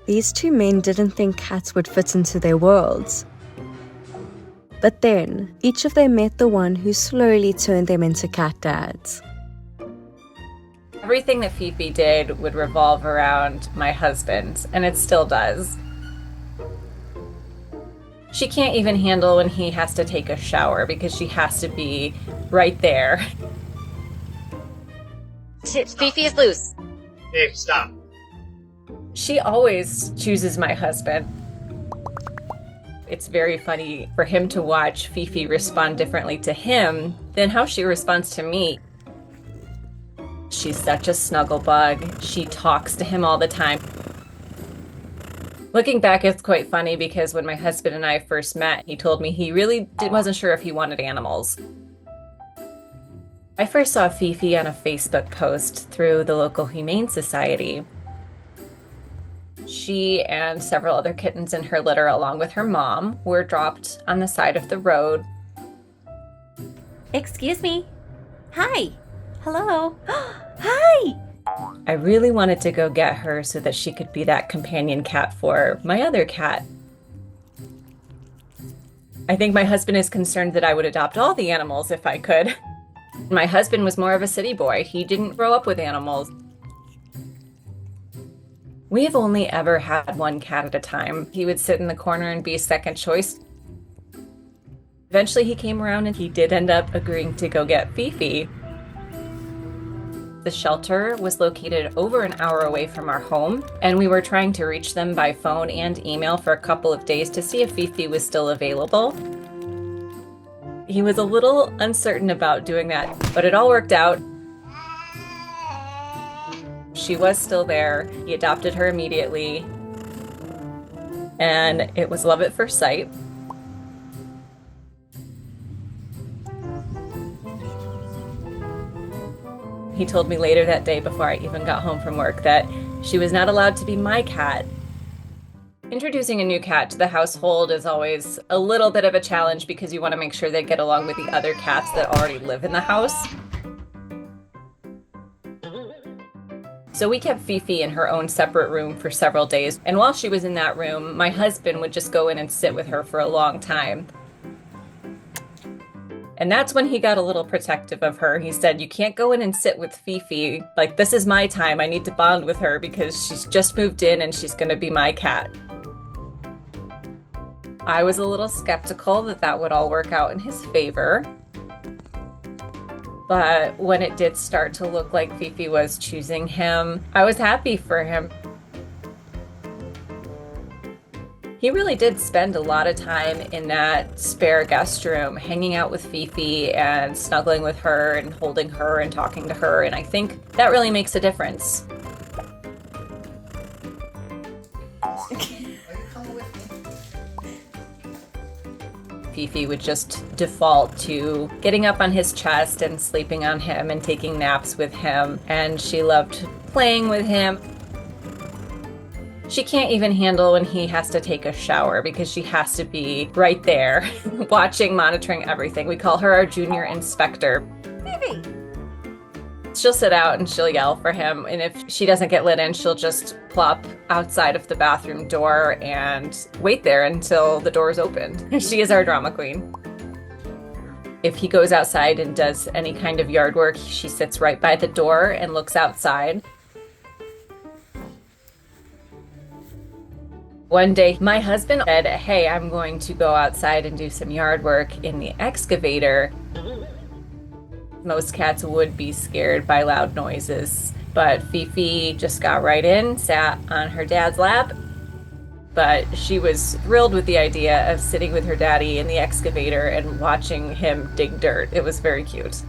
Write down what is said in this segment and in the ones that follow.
these two men didn't think cats would fit into their worlds. But then, each of them met the one who slowly turned them into cat dads. Everything that Fifi did would revolve around my husband, and it still does. She can't even handle when he has to take a shower because she has to be right there. Fifi is loose. Hey, stop. She always chooses my husband. It's very funny for him to watch Fifi respond differently to him than how she responds to me. She's such a snuggle bug. She talks to him all the time. Looking back, it's quite funny because when my husband and I first met, he told me he really wasn't sure if he wanted animals. I first saw Fifi on a Facebook post through the local Humane Society. She and several other kittens in her litter, along with her mom, were dropped on the side of the road. Excuse me. Hi. Hello. Hi. I really wanted to go get her so that she could be that companion cat for my other cat. I think my husband is concerned that I would adopt all the animals if I could. My husband was more of a city boy. He didn't grow up with animals. We've only ever had one cat at a time. He would sit in the corner and be second choice. Eventually he came around and he did end up agreeing to go get Fifi. The shelter was located over an hour away from our home, and we were trying to reach them by phone and email for a couple of days to see if Fifi was still available. He was a little uncertain about doing that, but it all worked out. She was still there. He adopted her immediately, and it was love at first sight. He told me later that day, before I even got home from work, that she was not allowed to be my cat. Introducing a new cat to the household is always a little bit of a challenge because you want to make sure they get along with the other cats that already live in the house. So we kept Fifi in her own separate room for several days, and while she was in that room, my husband would just go in and sit with her for a long time. And that's when he got a little protective of her. He said, "You can't go in and sit with Fifi. Like, this is my time. I need to bond with her because she's just moved in and she's going to be my cat." I was a little skeptical that that would all work out in his favor. But when it did start to look like Fifi was choosing him, I was happy for him. He really did spend a lot of time in that spare guest room, hanging out with Fifi and snuggling with her and holding her and talking to her, and I think that really makes a difference. Fifi would just default to getting up on his chest and sleeping on him and taking naps with him, and she loved playing with him. She can't even handle when he has to take a shower because she has to be right there, watching, monitoring everything. We call her our junior inspector. Fifi. She'll sit out and she'll yell for him, and if she doesn't get let in, she'll just plop outside of the bathroom door and wait there until the door is opened. She is our drama queen. If he goes outside and does any kind of yard work, she sits right by the door and looks outside. One day, my husband said, "Hey, I'm going to go outside and do some yard work in the excavator." Most cats would be scared by loud noises, but Fifi just got right in, sat on her dad's lap. But she was thrilled with the idea of sitting with her daddy in the excavator and watching him dig dirt. It was very cute.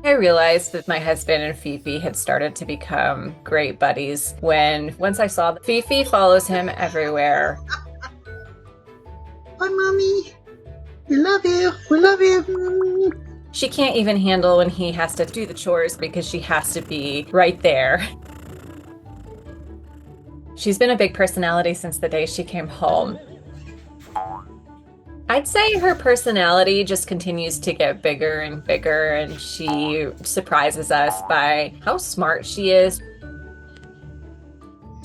I realized that my husband and Fifi had started to become great buddies once I saw that Fifi follows him everywhere. Hi, Mommy. We love you. We love you. She can't even handle when he has to do the chores because she has to be right there. She's been a big personality since the day she came home. I'd say her personality just continues to get bigger and bigger, and she surprises us by how smart she is.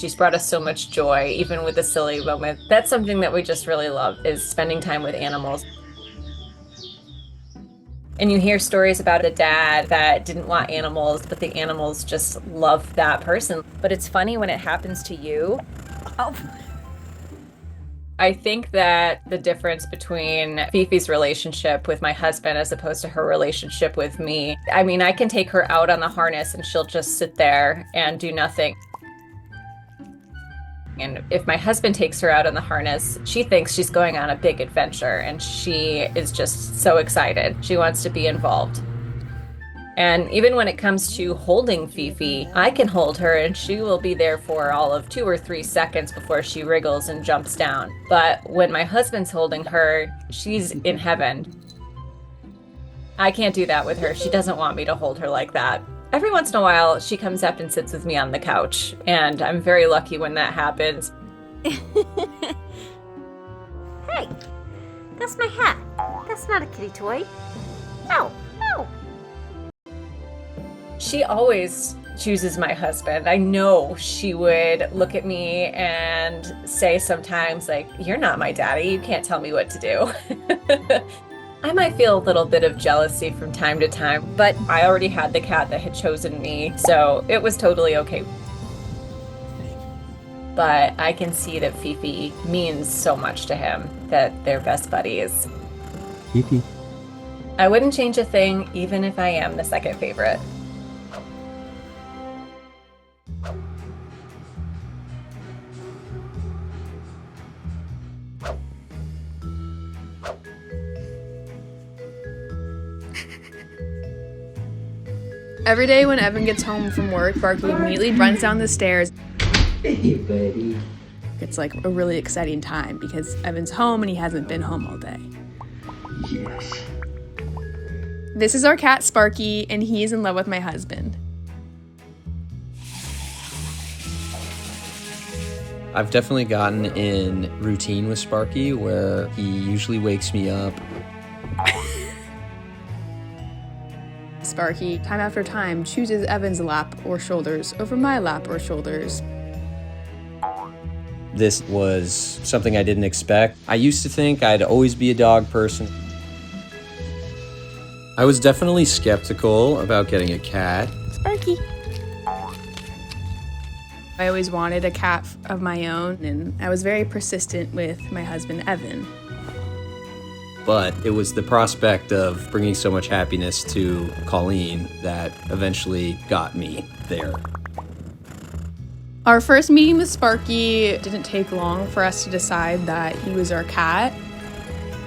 She's brought us so much joy, even with the silly moments. That's something that we just really love, is spending time with animals. And you hear stories about a dad that didn't want animals, but the animals just loved that person. But it's funny when it happens to you. Oh. I think that the difference between Fifi's relationship with my husband as opposed to her relationship with me, I mean, I can take her out on the harness and she'll just sit there and do nothing. And if my husband takes her out on the harness, she thinks she's going on a big adventure and she is just so excited. She wants to be involved. And even when it comes to holding Fifi, I can hold her and she will be there for all of 2 or 3 seconds before she wriggles and jumps down. But when my husband's holding her, she's in heaven. I can't do that with her. She doesn't want me to hold her like that. Every once in a while, she comes up and sits with me on the couch, and I'm very lucky when that happens. Hey, that's my hat. That's not a kitty toy. No, no. She always chooses my husband. I know she would look at me and say sometimes, like, "You're not my daddy. You can't tell me what to do." I might feel a little bit of jealousy from time to time, but I already had the cat that had chosen me, so it was totally okay. But I can see that Fifi means so much to him, that they're best buddies. Fifi. I wouldn't change a thing, even if I am the second favorite. Every day when Evan gets home from work, Sparky immediately runs down the stairs. Hey, buddy. It's like a really exciting time because Evan's home and he hasn't been home all day. Yes. This is our cat Sparky, and he is in love with my husband. I've definitely gotten in routine with Sparky where he usually wakes me up. Sparky, time after time, chooses Evan's lap or shoulders over my lap or shoulders. This was something I didn't expect. I used to think I'd always be a dog person. I was definitely skeptical about getting a cat. Sparky. I always wanted a cat of my own, and I was very persistent with my husband, Evan. But it was the prospect of bringing so much happiness to Colleen that eventually got me there. Our first meeting with Sparky didn't take long for us to decide that he was our cat.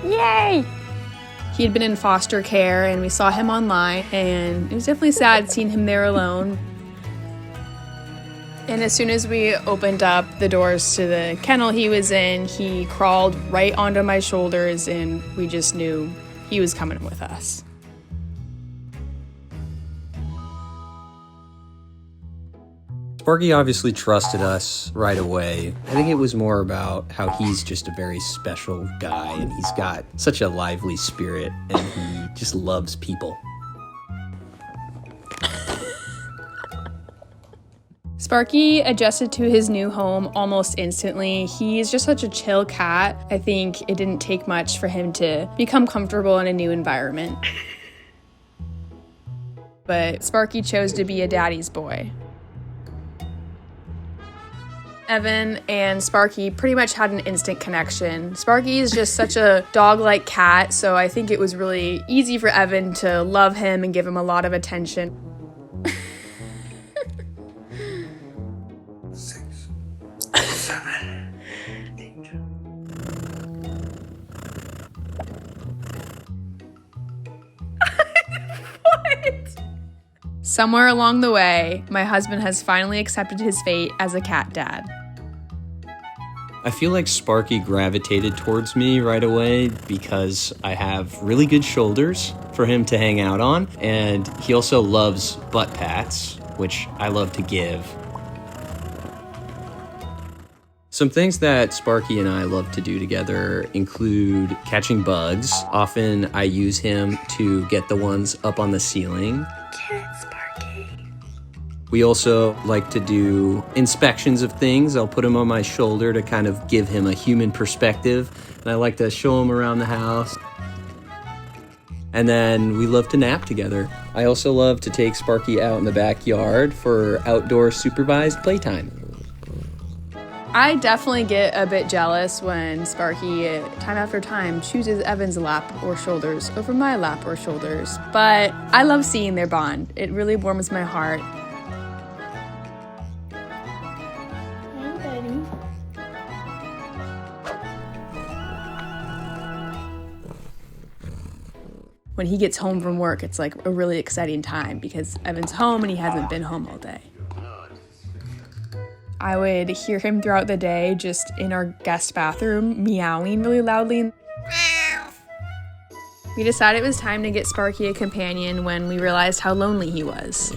Yay! He had been in foster care and we saw him online, and it was definitely sad seeing him there alone. And as soon as we opened up the doors to the kennel he was in, he crawled right onto my shoulders and we just knew he was coming with us. Sparky obviously trusted us right away. I think it was more about how he's just a very special guy and he's got such a lively spirit and he just loves people. Sparky adjusted to his new home almost instantly. He's just such a chill cat. I think it didn't take much for him to become comfortable in a new environment. But Sparky chose to be a daddy's boy. Evan and Sparky pretty much had an instant connection. Sparky is just such a dog-like cat, so I think it was really easy for Evan to love him and give him a lot of attention. 6, 7, 8. What? Somewhere along the way, my husband has finally accepted his fate as a cat dad. I feel like Sparky gravitated towards me right away because I have really good shoulders for him to hang out on, and he also loves butt pats, which I love to give. Some things that Sparky and I love to do together include catching bugs. Often I use him to get the ones up on the ceiling. Get it, Sparky. We also like to do inspections of things. I'll put him on my shoulder to kind of give him a human perspective. And I like to show him around the house. And then we love to nap together. I also love to take Sparky out in the backyard for outdoor supervised playtime. I definitely get a bit jealous when Sparky, time after time, chooses Evan's lap or shoulders over my lap or shoulders. But I love seeing their bond. It really warms my heart. Hey, buddy. When he gets home from work, it's like a really exciting time because Evan's home and he hasn't been home all day. I would hear him throughout the day just in our guest bathroom meowing really loudly. We decided it was time to get Sparky a companion when we realized how lonely he was.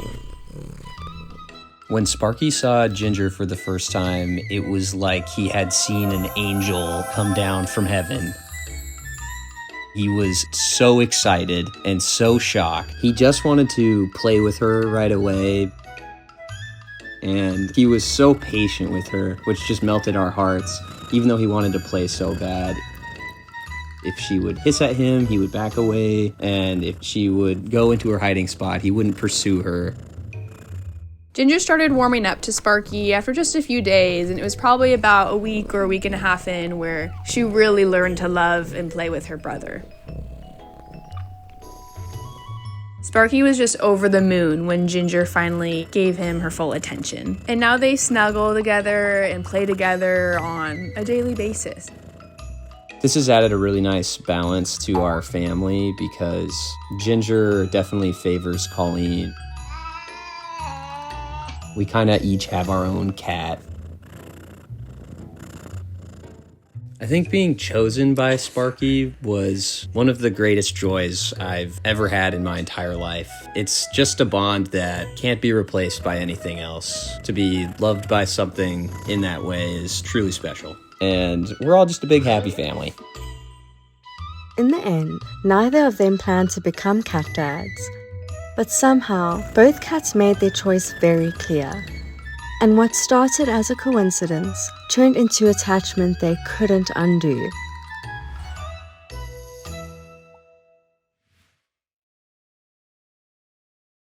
When Sparky saw Ginger for the first time, it was like he had seen an angel come down from heaven. He was so excited and so shocked. He just wanted to play with her right away. And he was so patient with her, which just melted our hearts, even though he wanted to play so bad. If she would hiss at him, he would back away, and if she would go into her hiding spot, he wouldn't pursue her. Ginger started warming up to Sparky after just a few days, and it was probably about a week or a week and a half in where she really learned to love and play with her brother. Sparky was just over the moon when Ginger finally gave him her full attention. And now they snuggle together and play together on a daily basis. This has added a really nice balance to our family because Ginger definitely favors Colleen. We kind of each have our own cat. I think being chosen by Sparky was one of the greatest joys I've ever had in my entire life. It's just a bond that can't be replaced by anything else. To be loved by something in that way is truly special. And we're all just a big happy family. In the end, neither of them planned to become cat dads. But somehow, both cats made their choice very clear. And what started as a coincidence turned into attachment they couldn't undo.